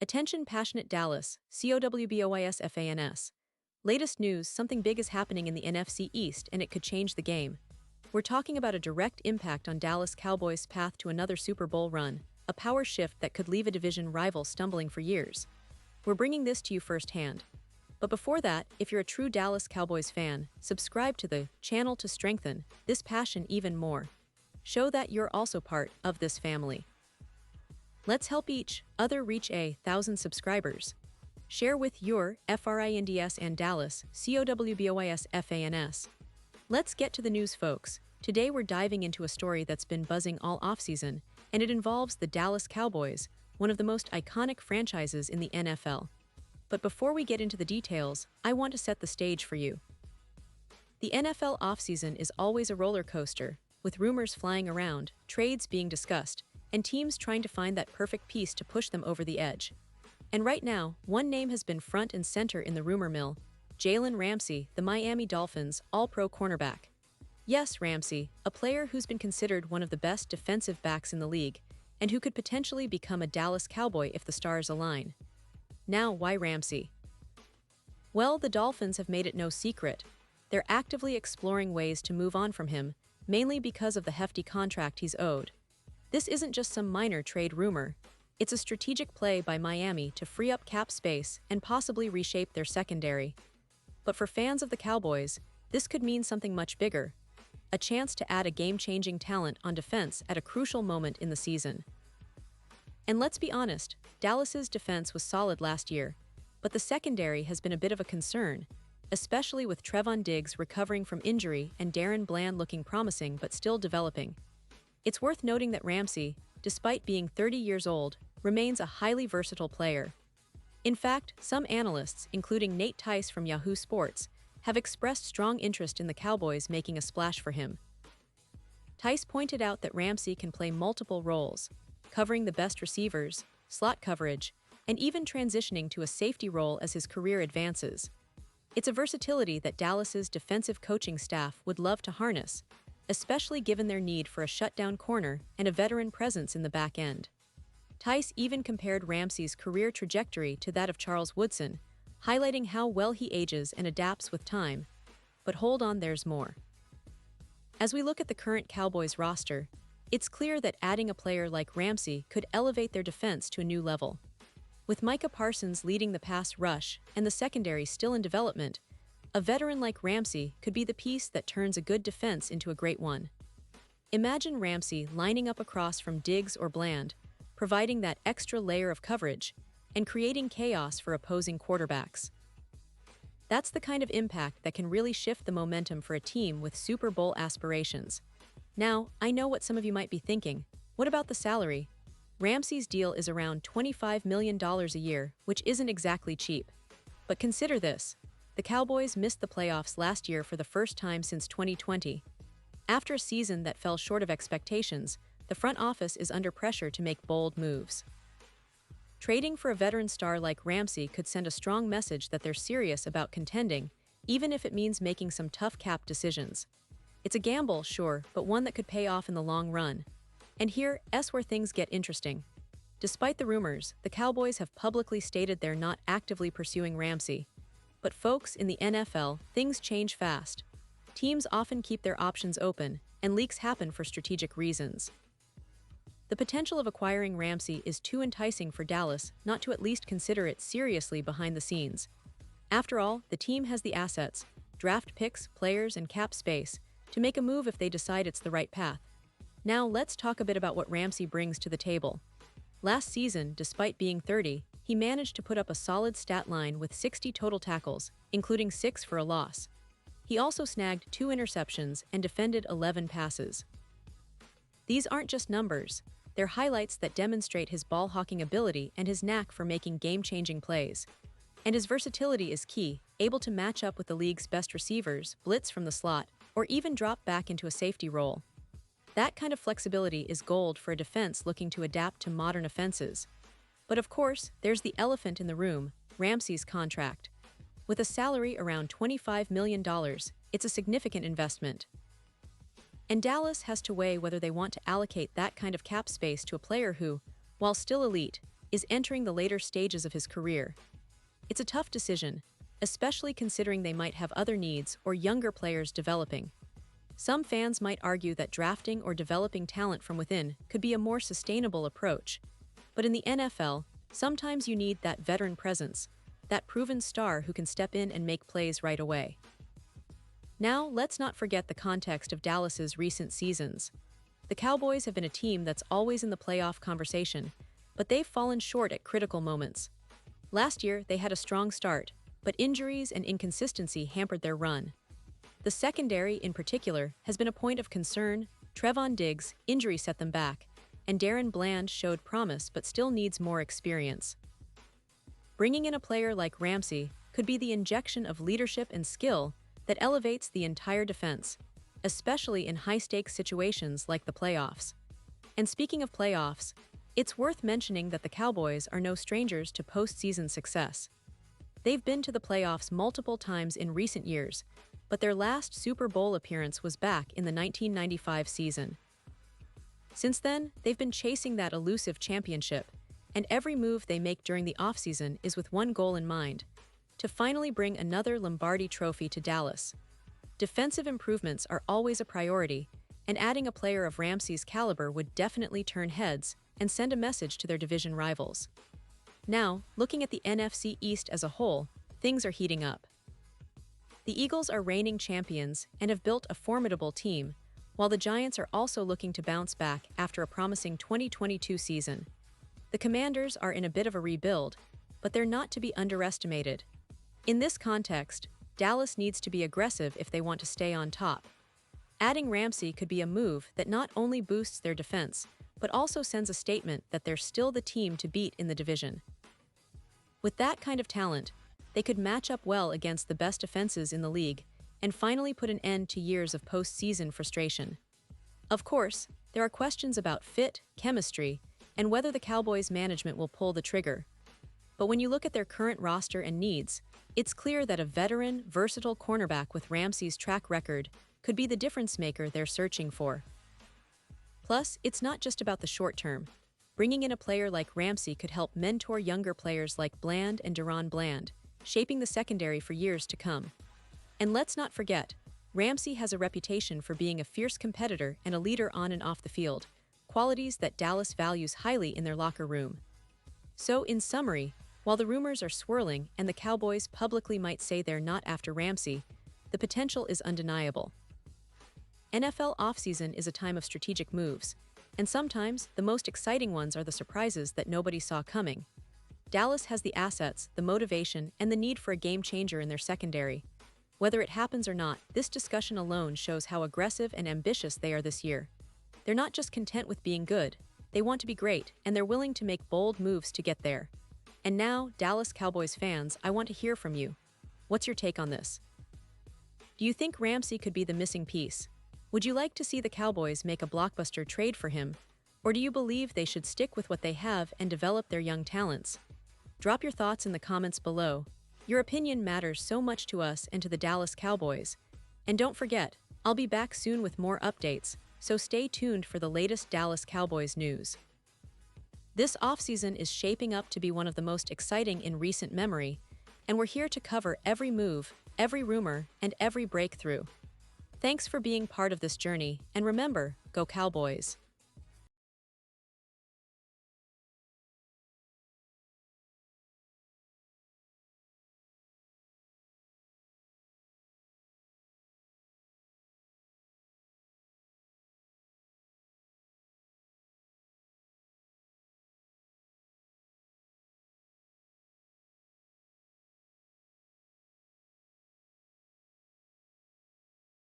Attention passionate Dallas, COWBOYS. Latest news, something big is happening in the NFC East and it could change the game. We're talking about a direct impact on Dallas Cowboys' path to another Super Bowl run, a power shift that could leave a division rival stumbling for years. We're bringing this to you firsthand. But before that, if you're a true Dallas Cowboys fan, subscribe to the channel to strengthen this passion even more. Show that you're also part of this family. Let's help each other reach 1,000 subscribers. Share with your FRINDS and Dallas, COWBOYS. Let's get to the news, folks. Today we're diving into a story that's been buzzing all offseason, and it involves the Dallas Cowboys, one of the most iconic franchises in the NFL. But before we get into the details, I want to set the stage for you. The NFL offseason is always a roller coaster, with rumors flying around, trades being discussed, and teams trying to find that perfect piece to push them over the edge. And right now, one name has been front and center in the rumor mill: Jalen Ramsey, the Miami Dolphins' all-pro cornerback. Yes, Ramsey, a player who's been considered one of the best defensive backs in the league, and who could potentially become a Dallas Cowboy if the stars align. Now, why Ramsey? Well, the Dolphins have made it no secret. They're actively exploring ways to move on from him, mainly because of the hefty contract he's owed. This isn't just some minor trade rumor. It's a strategic play by Miami to free up cap space and possibly reshape their secondary. But for fans of the Cowboys, this could mean something much bigger: a chance to add a game-changing talent on defense at a crucial moment in the season. And let's be honest, Dallas's defense was solid last year, but the secondary has been a bit of a concern, especially with Trevon Diggs recovering from injury and Darren Bland looking promising but still developing. It's worth noting that Ramsey, despite being 30 years old, remains a highly versatile player. In fact, some analysts, including Nate Tice from Yahoo Sports, have expressed strong interest in the Cowboys making a splash for him. Tice pointed out that Ramsey can play multiple roles, covering the best receivers, slot coverage, and even transitioning to a safety role as his career advances. It's a versatility that Dallas's defensive coaching staff would love to harness, especially given their need for a shutdown corner and a veteran presence in the back end. Tice even compared Ramsey's career trajectory to that of Charles Woodson, highlighting how well he ages and adapts with time. But hold on, there's more. As we look at the current Cowboys roster, it's clear that adding a player like Ramsey could elevate their defense to a new level. With Micah Parsons leading the pass rush and the secondary still in development, a veteran like Ramsey could be the piece that turns a good defense into a great one. Imagine Ramsey lining up across from Diggs or Bland, providing that extra layer of coverage, and creating chaos for opposing quarterbacks. That's the kind of impact that can really shift the momentum for a team with Super Bowl aspirations. Now, I know what some of you might be thinking. What about the salary? Ramsey's deal is around $25 million a year, which isn't exactly cheap. But consider this: the Cowboys missed the playoffs last year for the first time since 2020. After a season that fell short of expectations, the front office is under pressure to make bold moves. Trading for a veteran star like Ramsey could send a strong message that they're serious about contending, even if it means making some tough cap decisions. It's a gamble, sure, but one that could pay off in the long run. And here's where things get interesting. Despite the rumors, the Cowboys have publicly stated they're not actively pursuing Ramsey. But folks, in the NFL, things change fast. Teams often keep their options open, and leaks happen for strategic reasons. The potential of acquiring Ramsey is too enticing for Dallas not to at least consider it seriously behind the scenes. After all, the team has the assets, draft picks, players, and cap space to make a move if they decide it's the right path. Now let's talk a bit about what Ramsey brings to the table. Last season, despite being 30, he managed to put up a solid stat line with 60 total tackles, including 6 for a loss. He also snagged 2 interceptions and defended 11 passes. These aren't just numbers, they're highlights that demonstrate his ball-hawking ability and his knack for making game-changing plays. And his versatility is key, able to match up with the league's best receivers, blitz from the slot, or even drop back into a safety role. That kind of flexibility is gold for a defense looking to adapt to modern offenses. But of course, there's the elephant in the room: Ramsey's contract. With a salary around $25 million, it's a significant investment. And Dallas has to weigh whether they want to allocate that kind of cap space to a player who, while still elite, is entering the later stages of his career. It's a tough decision, especially considering they might have other needs or younger players developing. Some fans might argue that drafting or developing talent from within could be a more sustainable approach. But in the NFL, sometimes you need that veteran presence, that proven star who can step in and make plays right away. Now, let's not forget the context of Dallas's recent seasons. The Cowboys have been a team that's always in the playoff conversation, but they've fallen short at critical moments. Last year, they had a strong start, but injuries and inconsistency hampered their run. The secondary, in particular, has been a point of concern. Trevon Diggs' injury set them back, and Darren Bland showed promise but still needs more experience. Bringing in a player like Ramsey could be the injection of leadership and skill that elevates the entire defense, especially in high-stakes situations like the playoffs. And speaking of playoffs, it's worth mentioning that the Cowboys are no strangers to postseason success. They've been to the playoffs multiple times in recent years, but their last Super Bowl appearance was back in the 1995 season. Since then, they've been chasing that elusive championship, and every move they make during the offseason is with one goal in mind: to finally bring another Lombardi trophy to Dallas. Defensive improvements are always a priority, and adding a player of Ramsey's caliber would definitely turn heads and send a message to their division rivals. Now, looking at the NFC East as a whole, things are heating up. The Eagles are reigning champions and have built a formidable team, while the Giants are also looking to bounce back after a promising 2022 season. The Commanders are in a bit of a rebuild, but they're not to be underestimated. In this context, Dallas needs to be aggressive if they want to stay on top. Adding Ramsey could be a move that not only boosts their defense, but also sends a statement that they're still the team to beat in the division. With that kind of talent, they could match up well against the best defenses in the league and finally put an end to years of postseason frustration. Of course, there are questions about fit, chemistry, and whether the Cowboys' management will pull the trigger. But when you look at their current roster and needs, it's clear that a veteran, versatile cornerback with Ramsey's track record could be the difference maker they're searching for. Plus, it's not just about the short term. Bringing in a player like Ramsey could help mentor younger players like Bland and Darren Bland, shaping the secondary for years to come. And let's not forget, Ramsey has a reputation for being a fierce competitor and a leader on and off the field, qualities that Dallas values highly in their locker room. So, in summary, while the rumors are swirling and the Cowboys publicly might say they're not after Ramsey, the potential is undeniable. NFL offseason is a time of strategic moves, and sometimes the most exciting ones are the surprises that nobody saw coming. Dallas has the assets, the motivation, and the need for a game changer in their secondary. Whether it happens or not, this discussion alone shows how aggressive and ambitious they are this year. They're not just content with being good, they want to be great, and they're willing to make bold moves to get there. And now, Dallas Cowboys fans, I want to hear from you. What's your take on this? Do you think Ramsey could be the missing piece? Would you like to see the Cowboys make a blockbuster trade for him? Or do you believe they should stick with what they have and develop their young talents? Drop your thoughts in the comments below. Your opinion matters so much to us and to the Dallas Cowboys. And don't forget, I'll be back soon with more updates, so stay tuned for the latest Dallas Cowboys news. This offseason is shaping up to be one of the most exciting in recent memory, and we're here to cover every move, every rumor, and every breakthrough. Thanks for being part of this journey, and remember, go Cowboys!